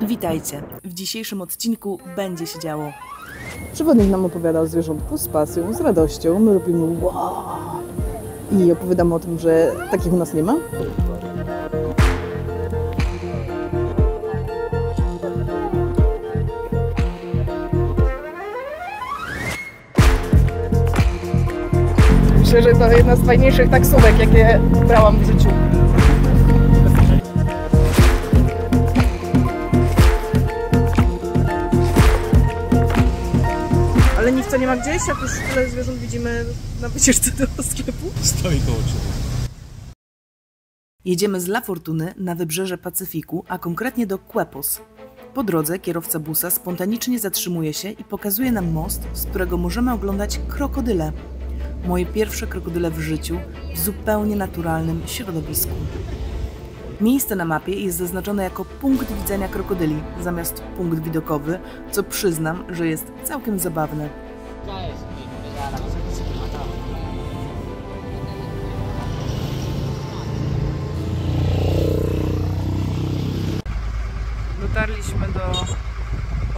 Witajcie! W dzisiejszym odcinku będzie się działo. Przewodnik nam opowiada o zwierzątku z pasją, z radością. My robimy wow! I opowiadamy o tym, że takich u nas nie ma. Myślę, że to jedna z fajniejszych taksówek, jakie brałam w życiu. Ale nic nie ma gdzieś, jak już tyle zwierząt widzimy na wycieczce do sklepu. Stoi koło ciebie. Jedziemy z La Fortuny na wybrzeże Pacyfiku, a konkretnie do Quepos. Po drodze kierowca busa spontanicznie zatrzymuje się i pokazuje nam most, z którego możemy oglądać krokodyle. Moje pierwsze krokodyle w życiu w zupełnie naturalnym środowisku. Miejsce na mapie jest zaznaczone jako punkt widzenia krokodyli, zamiast punkt widokowy, co przyznam, że jest całkiem zabawne. Dotarliśmy do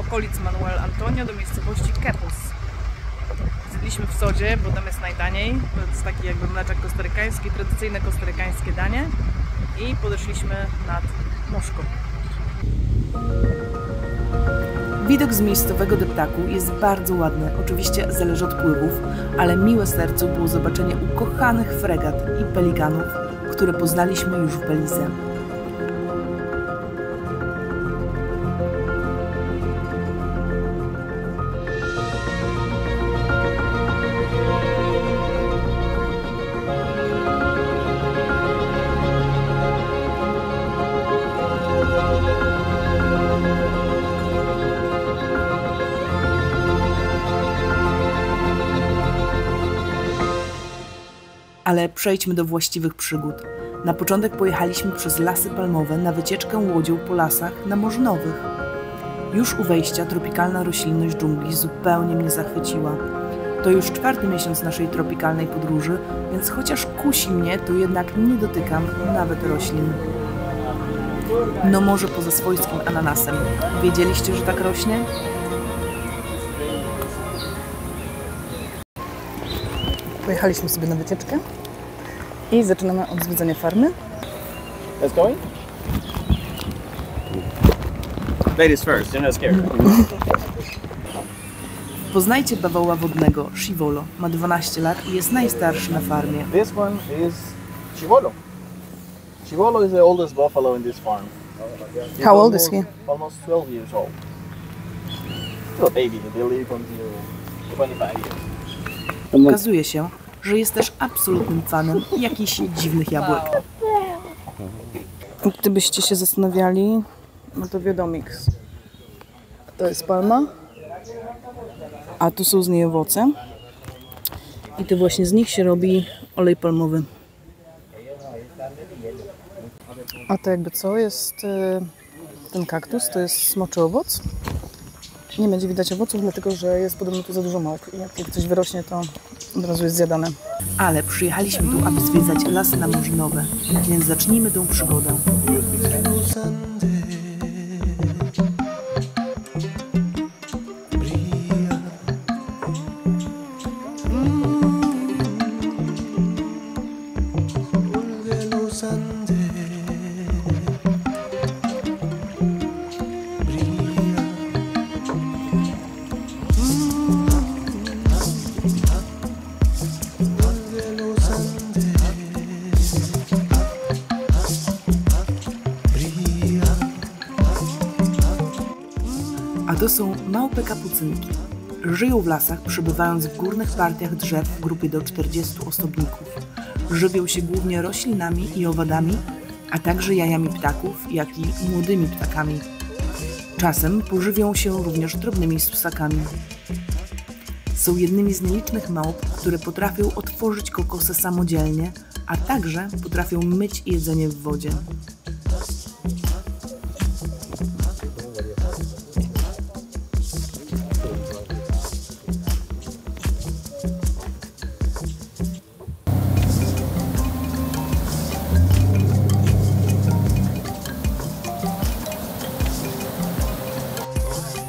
okolic Manuel Antonio, do miejscowości Quepos. Zjedliśmy w sodzie, bo tam jest najtaniej. To jest taki jakby mleczek kostarykański, tradycyjne kostarykańskie danie. I podeszliśmy nad Moszko. Widok z miejscowego deptaku jest bardzo ładny, oczywiście zależy od pływów, ale miłe sercu było zobaczenie ukochanych fregat i pelikanów, które poznaliśmy już w Belize. Ale przejdźmy do właściwych przygód. Na początek pojechaliśmy przez lasy palmowe na wycieczkę łodzią po lasach na Morzach Nowych. Już u wejścia tropikalna roślinność dżungli zupełnie mnie zachwyciła. To już 4. miesiąc naszej tropikalnej podróży, więc chociaż kusi mnie, to jednak nie dotykam nawet roślin. No może poza swojskim ananasem. Wiedzieliście, że tak rośnie? Pojechaliśmy sobie na wycieczkę i zaczynamy od zwiedzania farmy. Let's go. Ladies first, you're not scared. Poznajcie bawoła wodnego, Chivolo. Ma 12 lat i jest najstarszy na farmie. This one is Chivolo. Chivolo is the oldest buffalo in this farm. He's How old is he? Almost 12 years old. Still a baby, they'll live until 25 years. Okazuje się, że jest też absolutnym fanem jakichś dziwnych jabłek. Gdybyście się zastanawiali, no to wiadomix. To jest palma, a tu są z niej owoce. I to właśnie z nich się robi olej palmowy. A to jakby co jest ten kaktus, to jest smoczy owoc. Nie będzie widać owoców, dlatego że jest podobno tu za dużo małp i jak coś wyrośnie, to od razu jest zjadane. Ale przyjechaliśmy tu, aby zwiedzać lasy na Morze Nowe, więc zacznijmy tę przygodę. A to są małpe kapucynki. Żyją w lasach, przebywając w górnych partiach drzew w grupie do 40 osobników. Żywią się głównie roślinami i owadami, a także jajami ptaków, jak i młodymi ptakami. Czasem pożywią się również drobnymi ssakami. Są jednymi z nielicznych małp, które potrafią otworzyć kokosy samodzielnie, a także potrafią myć jedzenie w wodzie.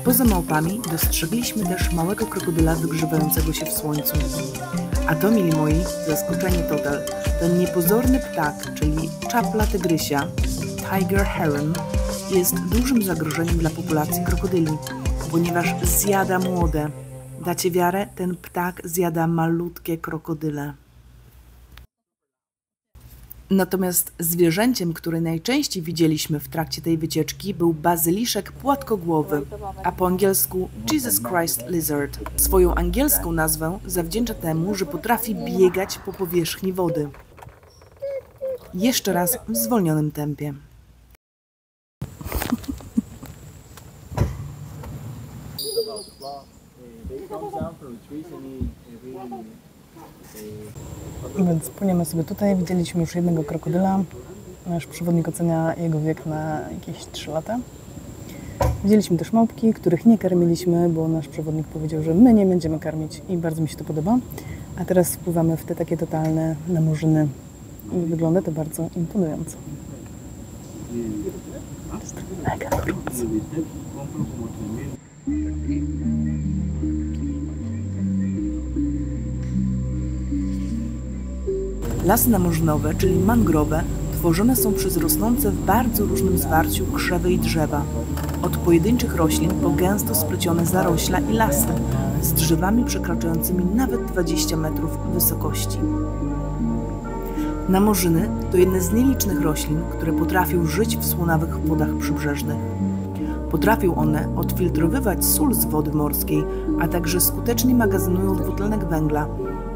Poza małpami dostrzegliśmy też małego krokodyla wygrzewającego się w słońcu. A to, mili moi, zaskoczenie total, ten niepozorny ptak, czyli czapla tygrysia, tiger heron, jest dużym zagrożeniem dla populacji krokodyli, ponieważ zjada młode. Dacie wiarę? Ten ptak zjada malutkie krokodyle. Natomiast zwierzęciem, które najczęściej widzieliśmy w trakcie tej wycieczki, był bazyliszek płatkogłowy, a po angielsku Jesus Christ Lizard. Swoją angielską nazwę zawdzięcza temu, że potrafi biegać po powierzchni wody. Jeszcze raz w zwolnionym tempie. Więc płyniemy sobie tutaj. Widzieliśmy już jednego krokodyla. Nasz przewodnik ocenia jego wiek na jakieś 3 lata. Widzieliśmy też małpki, których nie karmiliśmy, bo nasz przewodnik powiedział, że my nie będziemy karmić i bardzo mi się to podoba. A teraz wpływamy w te takie totalne namurzyny i wygląda to bardzo imponująco. Jest mega gorąco. Lasy namurzynowe, czyli mangrowe, tworzone są przez rosnące w bardzo różnym zwarciu krzewy i drzewa. Od pojedynczych roślin po gęsto splecione zarośla i lasy, z drzewami przekraczającymi nawet 20 metrów wysokości. Namurzyny to jedne z nielicznych roślin, które potrafią żyć w słonawych wodach przybrzeżnych. Potrafią one odfiltrowywać sól z wody morskiej, a także skutecznie magazynują dwutlenek węgla,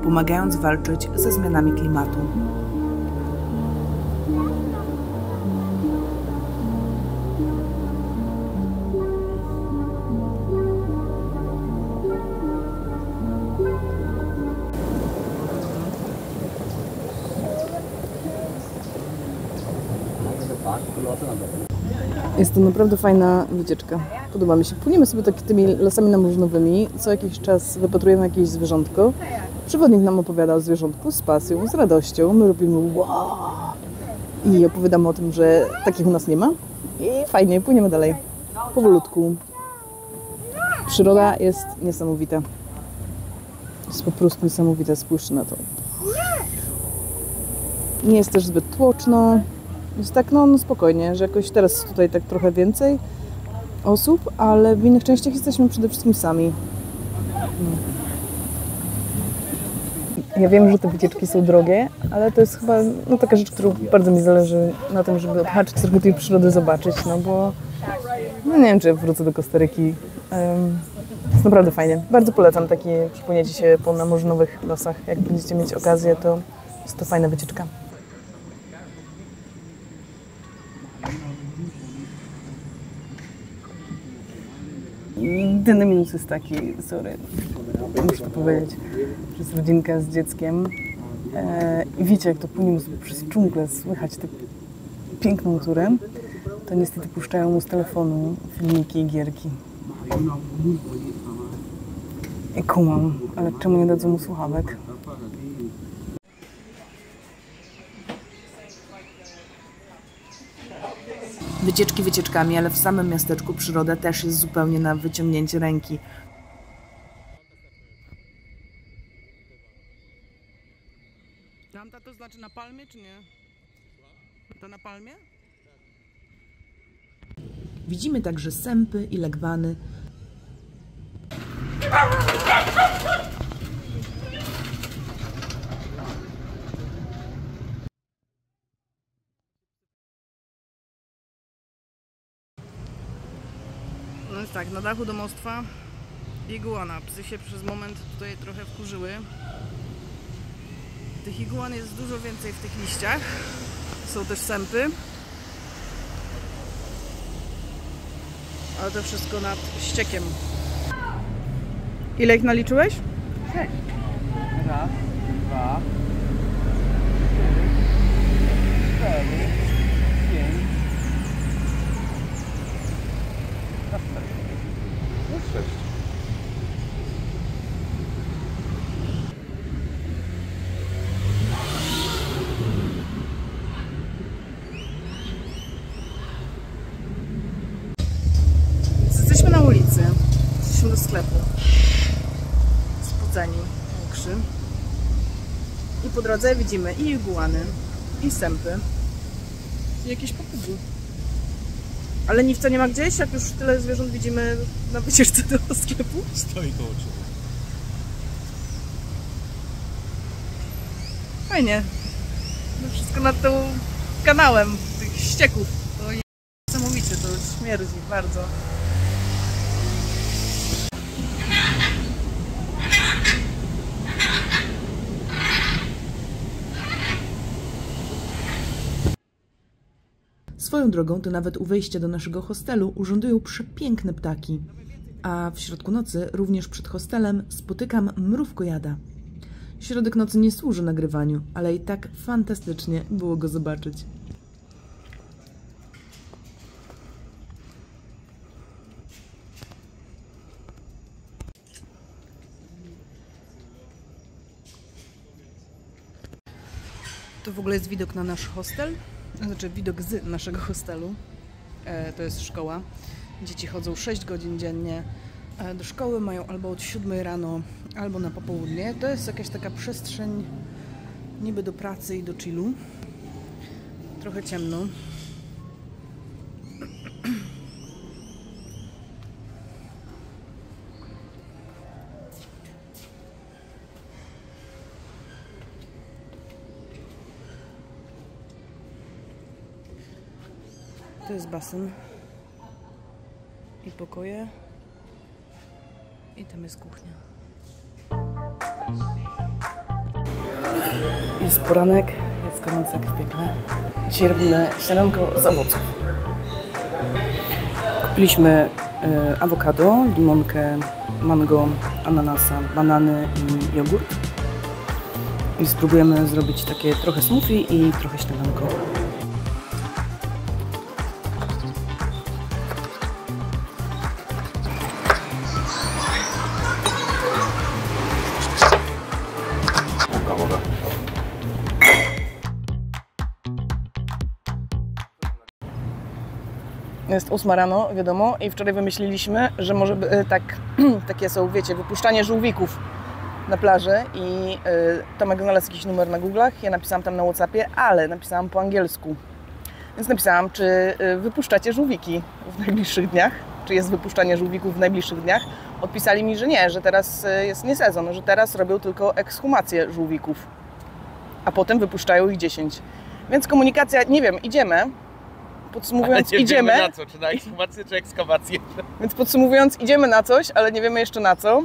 pomagając walczyć ze zmianami klimatu. Jest to naprawdę fajna wycieczka. Podoba mi się. Płyniemy sobie tymi lasami namurzynowymi. Co jakiś czas wypatrujemy jakieś zwierzątko. Przewodnik nam opowiada o zwierzątku z pasją, z radością. My robimy wow! I opowiadamy o tym, że takich u nas nie ma. I fajnie, płyniemy dalej. Powolutku. Przyroda jest niesamowita. Jest po prostu niesamowita. Spójrzcie na to. Nie jest też zbyt tłoczno. Jest tak, no spokojnie, że jakoś teraz tutaj tak trochę więcej osób, ale w innych częściach jesteśmy przede wszystkim sami. Ja wiem, że te wycieczki są drogie, ale to jest chyba taka rzecz, którą bardzo mi zależy na tym, żeby obhaczyć trochę tej przyrody, zobaczyć, no bo nie wiem, czy wrócę do Kostaryki. Jest naprawdę fajnie. Bardzo polecam takie przepłynięcie się po namurzynowych lasach. Jak będziecie mieć okazję, to jest to fajna wycieczka. Jedyny minus jest taki, sorry, muszę to powiedzieć, że jest rodzinka z dzieckiem i wiecie, jak to płyniemy sobie przez dżunglę, słychać tę piękną turę, to niestety puszczają mu z telefonu filmiki i gierki. I kumam, ale czemu nie dadzą mu słuchawek? Wycieczki wycieczkami, ale w samym miasteczku przyroda też jest zupełnie na wyciągnięcie ręki. Tamta to znaczy na palmie, czy nie? To na palmie? Widzimy także sępy i legwany. No jest tak, na dachu domostwa iguana. Psy się przez moment tutaj trochę wkurzyły. Tych iguan jest dużo więcej w tych liściach. Są też sępy. Ale to wszystko nad ściekiem. Ile ich naliczyłeś? 6. Raz, dwa, 4, 5. Jest 6. Jesteśmy na ulicy. Weszliśmy do sklepu. Spodzeni, mokrzy. I po drodze widzimy i iguany, i sępy, i jakieś papugi. Ale leniwca nie ma gdzieś, jak już tyle zwierząt widzimy na wycieczce do sklepu? Stoi koło ciebie. Fajnie. No wszystko nad tym kanałem tych ścieków. To niesamowicie, to śmierdzi bardzo. Swoją drogą to nawet u wejścia do naszego hostelu urzędują przepiękne ptaki. A w środku nocy, również przed hostelem, spotykam mrówkojada. Środek nocy nie służy nagrywaniu, ale i tak fantastycznie było go zobaczyć. To w ogóle jest widok na nasz hostel, znaczy widok z naszego hostelu. To jest szkoła. Dzieci chodzą 6 godzin dziennie do szkoły, mają albo od 7 rano, albo na popołudnie. To jest jakaś taka przestrzeń niby do pracy i do chillu. Trochę ciemno. To jest basen i pokoje i tam jest kuchnia. Jest poranek, jest gorąco jak w piekle. Dzisiaj robimy śniadanko z owoców. Kupiliśmy awokado, limonkę, mango, ananasa, banany i jogurt. I spróbujemy zrobić takie trochę smoothie i trochę śniadanko. Jest 8 rano, wiadomo, i wczoraj wymyśliliśmy, że może takie są, wiecie, wypuszczanie żółwików na plaży i Tomek znalazł jakiś numer na Google'ach, ja napisałam tam na WhatsAppie, ale napisałam po angielsku. Więc napisałam, czy wypuszczacie żółwiki w najbliższych dniach, czy jest wypuszczanie żółwików w najbliższych dniach. Odpisali mi, że nie, że teraz jest nie sezon, że teraz robią tylko ekshumację żółwików, a potem wypuszczają ich 10. Więc komunikacja, nie wiem, idziemy. Podsumowując, idziemy. Wiemy na co, czy na ekshumację, czy ekskawację. Więc podsumowując, idziemy na coś, ale nie wiemy jeszcze na co.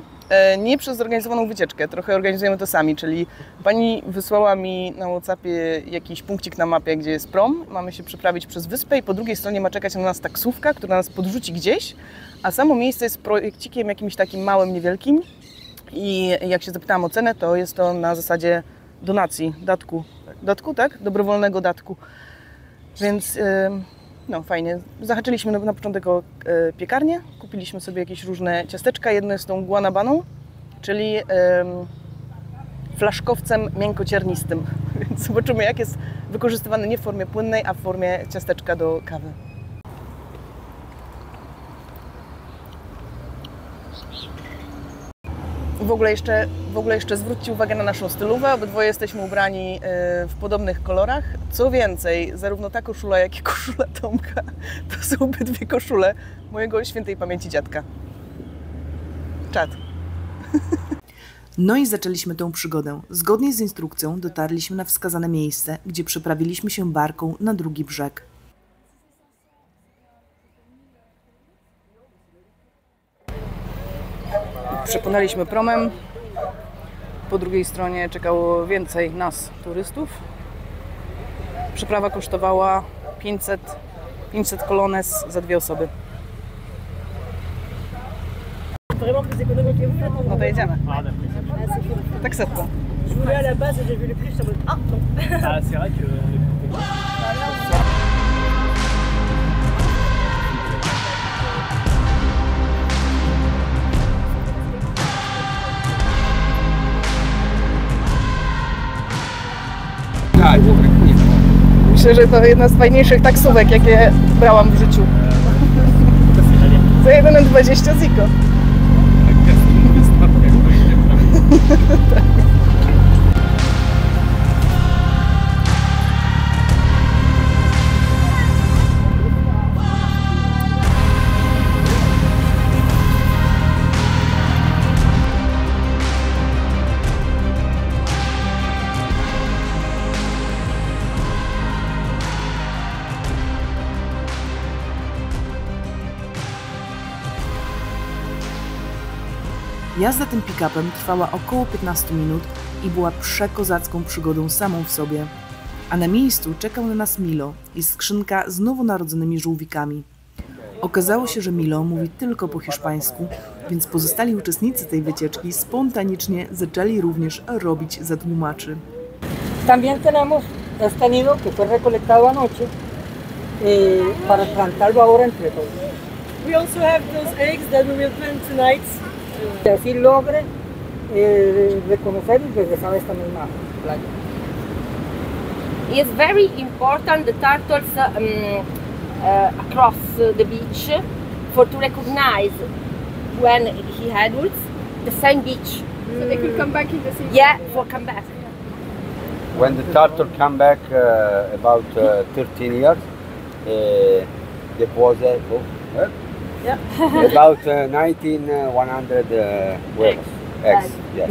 Nie przez zorganizowaną wycieczkę, trochę organizujemy to sami, czyli pani wysłała mi na WhatsAppie jakiś punkcik na mapie, gdzie jest prom. Mamy się przeprawić przez wyspę i po drugiej stronie ma czekać na nas taksówka, która nas podrzuci gdzieś, a samo miejsce jest projekcikiem jakimś takim małym, niewielkim. I jak się zapytałam o cenę, to jest to na zasadzie donacji, datku. Datku, tak? Dobrowolnego datku. Więc no fajnie. Zahaczyliśmy na początek o piekarnię. Kupiliśmy sobie jakieś różne ciasteczka. Jedno jest tą guanabaną, czyli flaszkowcem miękkociernistym. Więc zobaczymy, jak jest wykorzystywany nie w formie płynnej, a w formie ciasteczka do kawy. W ogóle jeszcze zwróćcie uwagę na naszą stylówę. Obydwoje jesteśmy ubrani w podobnych kolorach. Co więcej, zarówno ta koszula, jak i koszula Tomka to są obydwie koszule mojego świętej pamięci dziadka. Czad. No i zaczęliśmy tę przygodę. Zgodnie z instrukcją dotarliśmy na wskazane miejsce, gdzie przeprawiliśmy się barką na drugi brzeg. Przepłynęliśmy promem. Po drugiej stronie czekało więcej nas, turystów. Przeprawa kosztowała 500 colones za 2 osoby. No to jedziemy. Tak szybko. Myślę, że to jedna z fajniejszych taksówek, jakie brałam w życiu. Za 1,20 ziko. Jazda tym pick-upem trwała około 15 minut i była przekozacką przygodą samą w sobie. A na miejscu czekał na nas Milo i skrzynka z nowonarodzonymi żółwikami. Okazało się, że Milo mówi tylko po hiszpańsku, więc pozostali uczestnicy tej wycieczki spontanicznie zaczęli również robić za tłumaczy. También tenemos este nido que fue recolectado anoche para plantarlo ahora entre todos. We also have those eggs that we will plant tonight. Y así logre reconocer y regresar a esta misma playa. It's very important the turtles across the beach to recognize when he adults the same beach. So they could come back in the sea. Yeah, for come back. When the turtle come back about 13 years, deposit about 1900 eggs. Yes.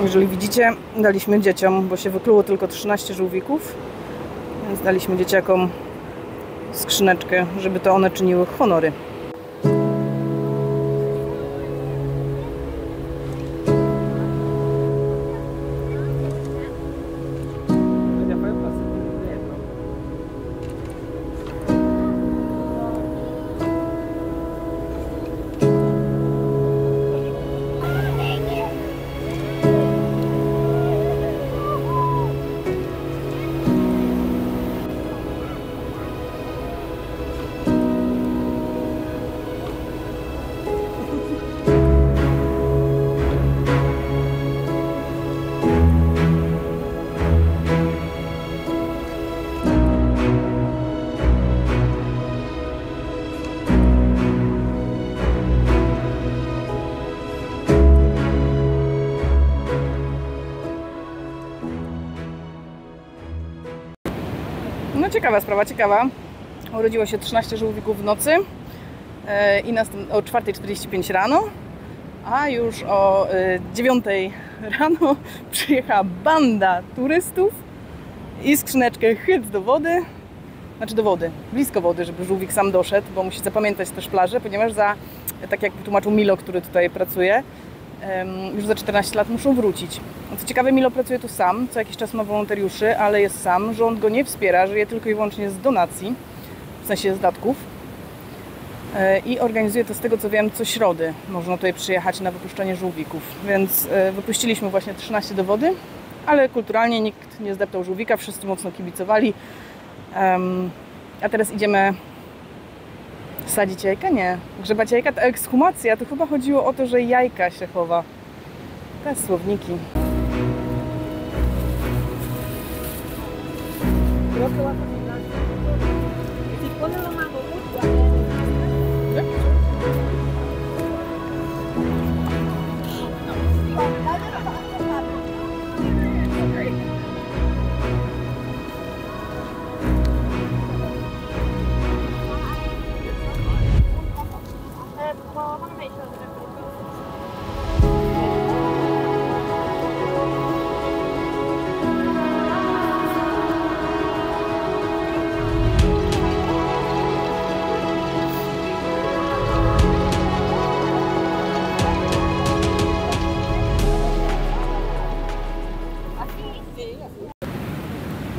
Jeżeli widzicie, daliśmy dzieciom, bo się wykluło tylko 13 żółwików, więc daliśmy dzieciakom skrzyneczkę, żeby to one czyniły honory. No ciekawa sprawa, ciekawa. Urodziło się 13 żółwików w nocy i o 4:45 rano, a już o 9 rano przyjechała banda turystów i skrzyneczkę chyc do wody, znaczy do wody, blisko wody, żeby żółwik sam doszedł, bo musi zapamiętać też plażę, ponieważ tak jak tłumaczył Milo, który tutaj pracuje, już za 14 lat muszą wrócić. Co ciekawe, Milo pracuje tu sam, co jakiś czas ma wolontariuszy, ale jest sam, rząd go nie wspiera, żyje tylko i wyłącznie z donacji, w sensie z datków. I organizuje to, z tego co wiem, co środy można tutaj przyjechać na wypuszczenie żółwików. Więc wypuściliśmy właśnie 13 do wody, ale kulturalnie nikt nie zdeptał żółwika, wszyscy mocno kibicowali. A teraz idziemy sadzić jajka? Nie. Grzebać jajka to ekshumacja. To chyba chodziło o to, że jajka się chowa. Te słowniki.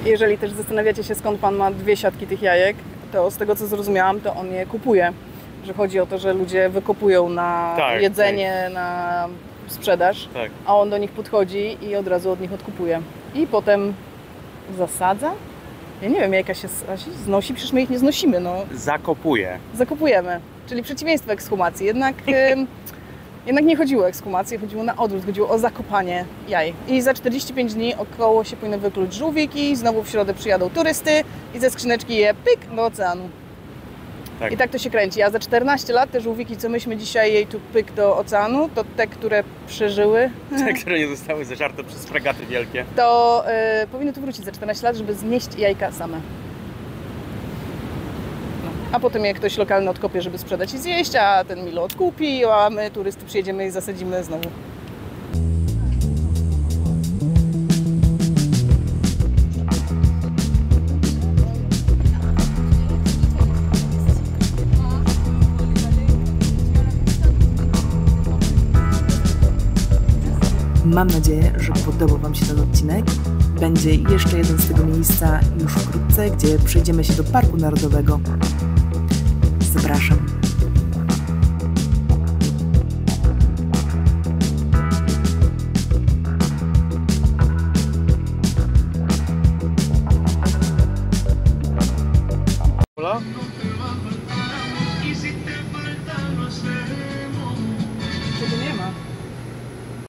Jeżeli też zastanawiacie się, skąd pan ma 2 siatki tych jajek, to z tego co zrozumiałam, to on je kupuje. Że chodzi o to, że ludzie wykopują na jedzenie, na sprzedaż, a on do nich podchodzi i od razu od nich odkupuje. I potem zasadza? Ja nie wiem, jaka się znosi, przecież my ich nie znosimy. No. Zakopuje. Zakopujemy, czyli przeciwieństwo ekshumacji. Jednak Jednak nie chodziło o ekshumację, chodziło na odwrót, chodziło o zakopanie jaj. I za 45 dni około się powinny wykluć żółwiki, znowu w środę przyjadą turysty i ze skrzyneczki je pyk do oceanu. Tak. I tak to się kręci. A za 14 lat te żółwiki, co myśmy dzisiaj jej tu pyk do oceanu, to te, które przeżyły, Te, które nie zostały zeżarte przez fregaty wielkie. to powinny tu wrócić za 14 lat, żeby znieść jajka same. No. A potem je ktoś lokalny odkopie, żeby sprzedać i zjeść, a ten Milo odkupi, a my turysty przyjedziemy i zasadzimy znowu. Mam nadzieję, że podobał Wam się ten odcinek. Będzie jeszcze jeden z tego miejsca już wkrótce, gdzie przejdziemy się do Parku Narodowego. Zapraszam. Ola?